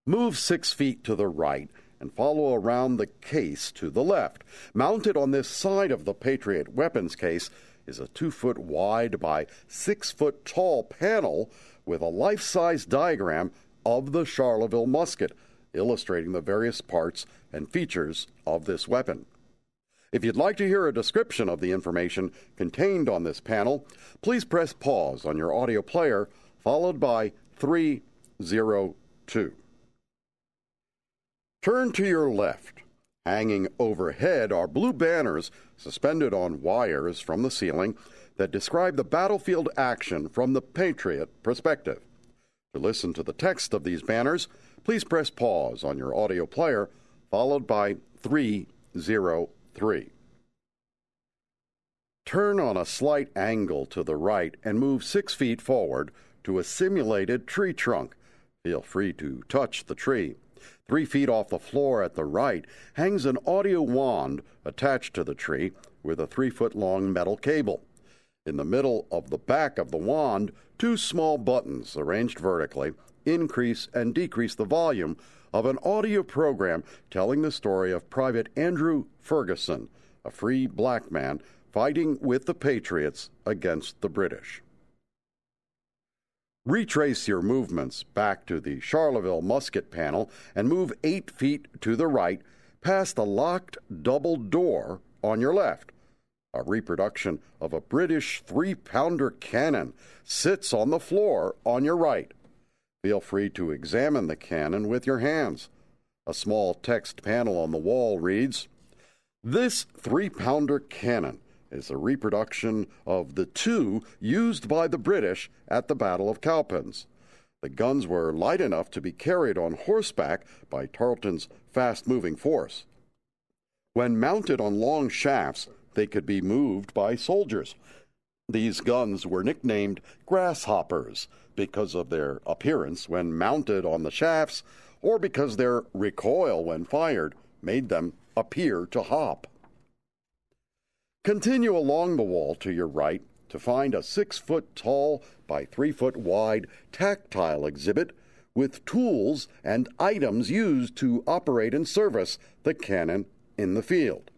Move 6 feet to the right and follow around the case to the left. Mounted on this side of the Patriot weapons case is a 2-foot wide by 6-foot tall panel with a life-size diagram of the Charleville musket, illustrating the various parts and features of this weapon. If you'd like to hear a description of the information contained on this panel, please press pause on your audio player, followed by 302. Turn to your left. Hanging overhead are blue banners suspended on wires from the ceiling that describe the battlefield action from the Patriot perspective. To listen to the text of these banners, please press pause on your audio player, followed by 303. Turn on a slight angle to the right and move 6 feet forward to a simulated tree trunk. Feel free to touch the tree. 3 feet off the floor at the right hangs an audio wand attached to the tree with a 3-foot-long metal cable. In the middle of the back of the wand, 2 small buttons arranged vertically increase and decrease the volume of an audio program telling the story of Private Andrew Ferguson, a free black man fighting with the Patriots against the British. Retrace your movements back to the Charleville musket panel and move 8 feet to the right past a locked double door on your left. A reproduction of a British 3-pounder cannon sits on the floor on your right. Feel free to examine the cannon with your hands. A small text panel on the wall reads, "This 3-pounder cannon is a reproduction of the 2 used by the British at the Battle of Cowpens. The guns were light enough to be carried on horseback by Tarleton's fast-moving force. When mounted on long shafts, they could be moved by soldiers. These guns were nicknamed grasshoppers because of their appearance when mounted on the shafts, or because their recoil when fired made them appear to hop." Continue along the wall to your right to find a 6-foot-tall by 3-foot-wide tactile exhibit with tools and items used to operate and service the cannon in the field.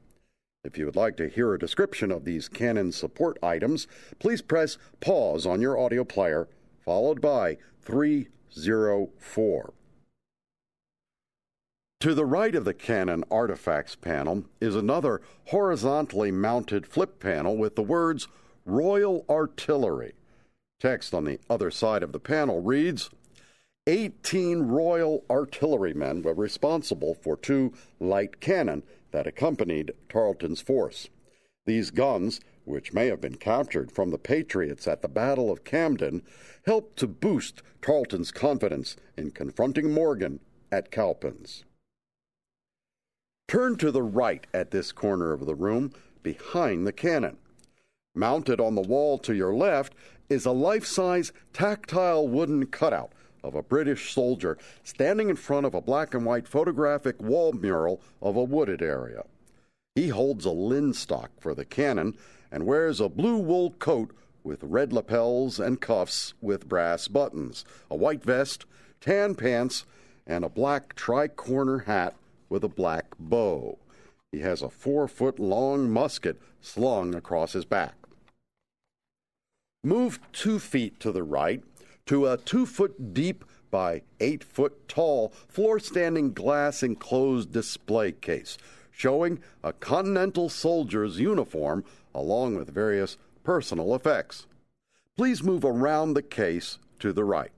If you would like to hear a description of these cannon support items, please press pause on your audio player, followed by 304. To the right of the Cannon Artifacts panel is another horizontally mounted flip panel with the words Royal Artillery. Text on the other side of the panel reads, 18 Royal Artillerymen were responsible for 2 light cannon that accompanied Tarleton's force. These guns, which may have been captured from the Patriots at the Battle of Camden, helped to boost Tarleton's confidence in confronting Morgan at Cowpens. Turn to the right at this corner of the room, behind the cannon. Mounted on the wall to your left is a life-size tactile wooden cutout of a British soldier standing in front of a black and white photographic wall mural of a wooded area. He holds a linstock for the cannon and wears a blue wool coat with red lapels and cuffs with brass buttons, a white vest, tan pants, and a black tri-corner hat with a black bow. He has a 4-foot-long musket slung across his back. Move 2 feet to the right to a 2-foot-deep by 8-foot-tall floor-standing glass-enclosed display case showing a Continental soldier's uniform along with various personal effects. Please move around the case to the right.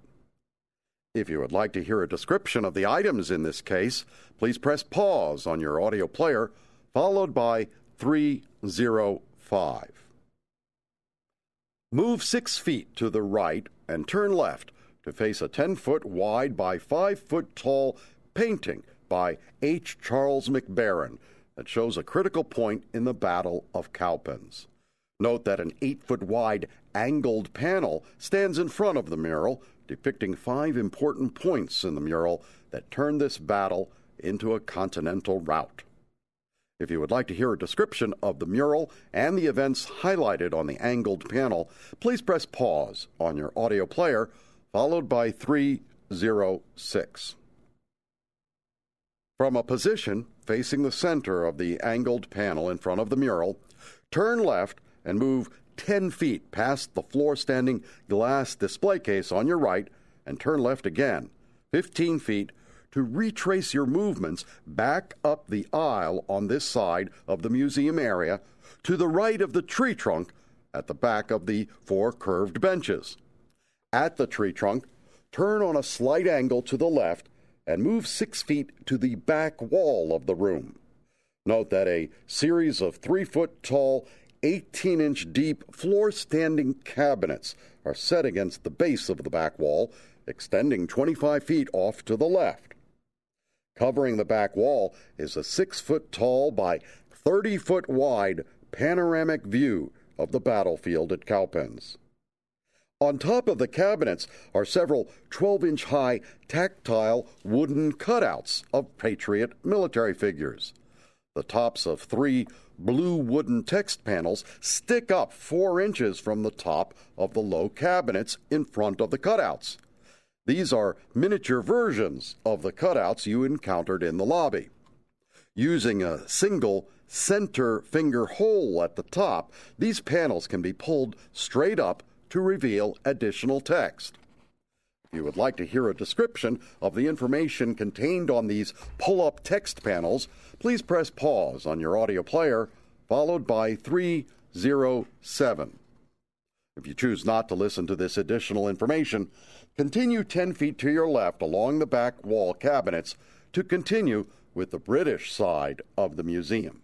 If you would like to hear a description of the items in this case, please press pause on your audio player, followed by 305. Move 6 feet to the right and turn left to face a 10-foot wide by 5-foot-tall painting by H. Charles McBarron that shows a critical point in the Battle of Cowpens. Note that an 8-foot-wide angled panel stands in front of the mural, depicting 5 important points in the mural that turned this battle into a Continental rout. If you would like to hear a description of the mural and the events highlighted on the angled panel, please press pause on your audio player, followed by 306. From a position facing the center of the angled panel in front of the mural, turn left and move 10 feet past the floor-standing glass display case on your right, and turn left again 15 feet to retrace your movements back up the aisle on this side of the museum area to the right of the tree trunk at the back of the 4 curved benches. At the tree trunk, turn on a slight angle to the left and move 6 feet to the back wall of the room. Note that a series of 3-foot-tall, 18-inch deep floor-standing cabinets are set against the base of the back wall, extending 25 feet off to the left. Covering the back wall is a 6-foot-tall by 30-foot-wide panoramic view of the battlefield at Cowpens. On top of the cabinets are several 12-inch high tactile wooden cutouts of Patriot military figures. The tops of 3 blue wooden text panels stick up 4 inches from the top of the low cabinets in front of the cutouts. These are miniature versions of the cutouts you encountered in the lobby. Using a single center finger hole at the top, these panels can be pulled straight up to reveal additional text. If you would like to hear a description of the information contained on these pull-up text panels, please press pause on your audio player, followed by 307. If you choose not to listen to this additional information, continue 10 feet to your left along the back wall cabinets to continue with the British side of the museum.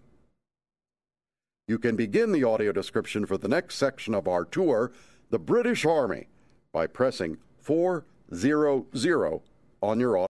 You can begin the audio description for the next section of our tour, the British Army, by pressing 400 on your audio.